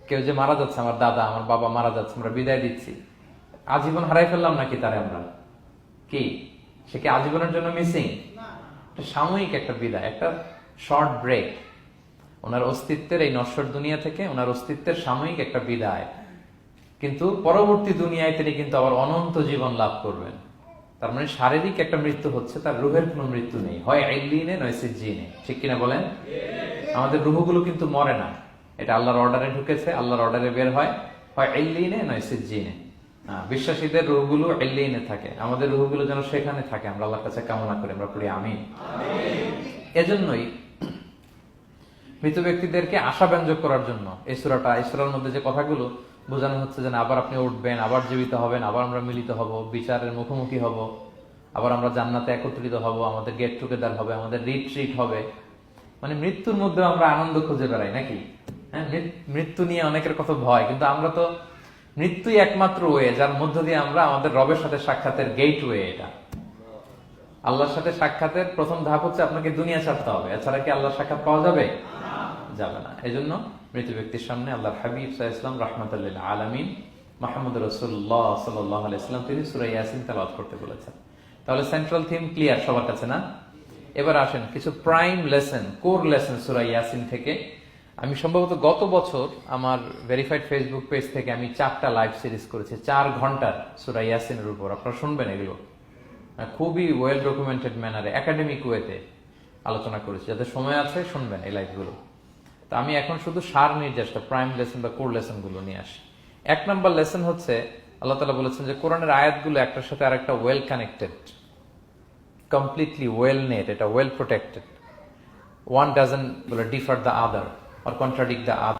কেউ যে মারা যাচ্ছে, আমার দাদা আমার বাবা মারা যাচ্ছে, আমরা বিদায় দিচ্ছি, আজীবন হারাই ফেললাম নাকি তারে আমরা? কি সে কি আজীবনের জন্য মিসিং? সাময়িক একটা বিদায়, একটা শর্ট ব্রেক। ওনার অস্তিত্বের এই নশ্বর দুনিয়া থেকে ওনার অস্তিত্বের সাময়িক একটা বিদায়, কিন্তু পরবর্তী দুনিয়ায় তিনি কিন্তু আবার অনন্ত জীবন লাভ করবেন। তার মানে শারীরিক একটা মৃত্যু হচ্ছে, তার রুহের কোনো মৃত্যু নেই, হয় আইলিনে নয় সিজ্জিনে। ঠিক কিনা বলেন? আমাদের রুহগুলো কিন্তু মরে না, এটা আল্লাহর অর্ডারে ঢুকেছে, আল্লাহর অর্ডারে বের হয় আইলিনে নয় সিজ্জিনে। বিশ্বাসীদের রুহগুলো আইলিনে থাকে, আমাদের রুহগুলো যেন সেখানে থাকে, আমরা আল্লাহর কাছে কামনা করি, আমরা পড়ি আমিন। এজন্যই মৃত ব্যক্তিদেরকে আশাব্যঞ্জক করার জন্য এই সূরার মধ্যে যে কথাগুলো বোঝানো হচ্ছে যে আবার আপনি উঠবেন, আবার জীবিত হবেন, আবার আমরা মিলিত হব, বিচারের মুখোমুখি হব, আবার আমরা জান্নাতে একত্রিত হব, আমাদের গেট টুগেদার হবে, আমাদের রিট্রিট হবে। মানে মৃত্যুর মধ্যে আমরা আনন্দ খুঁজে বেড়াই নাকি? হ্যাঁ, মৃত্যু নিয়ে অনেকের কত ভয়, কিন্তু আমরা তো মৃত্যুই একমাত্র ওয়ে যার মধ্য দিয়ে আমরা আমাদের রবের সাথে সাক্ষাতের গেট ওয়ে। এটা আল্লাহর সাথে সাক্ষাতের প্রথম ধাপ হচ্ছে আপনাকে দুনিয়া ছাড়তে হবে, এছাড়া কি আল্লাহর সাক্ষাৎ পাওয়া যাবে? যাবে না। এই জন্য মৃত ব্যক্তির সামনে আল্লাহর হাবিব সাল্লাল্লাহু আলাইহি ওয়াসাল্লাম রাহমাতুল লিল আলামিন মুহাম্মদ রাসূলুল্লাহ সাল্লাল্লাহু আলাইহি ওয়াসাল্লাম তিনি সূরা ইয়াসিন তেলাওয়াত করতে বলেছেন। তাহলে সেন্ট্রাল থিম ক্লিয়ার সবার কাছে না? এবার আসেন কিছু প্রাইম লেসন, কোর লেসন সূরা ইয়াসিন থেকে। আমি সম্ভবত গত বছর আমার ভেরিফাইড ফেসবুক পেজ থেকে আমি 4টা লাইভ সিরিজ করেছি 4 ঘন্টার সূরা ইয়াসিনের উপর। আপনারা শুনবেন এগুলো, খুবই ওয়েল ডকুমেন্টেড ম্যানারে, একাডেমিক ওয়েতে আলোচনা করেছি। যাদের সময় আছে শুনবেন এই লাইভগুলো। তো আমি এখন শুধু সার নির্দেশটা, প্রাইম লেসন বা কোর লেসন গুলো নিয়ে আসি। 1 নম্বর লেসন হচ্ছে আল্লাহ তাআলা বলেছেন যে কোরআনের আয়াতগুলো একটার সাথে আরেকটা well connected, completely well knit, এটা well protected. One doesn't differ the other or contradict the other.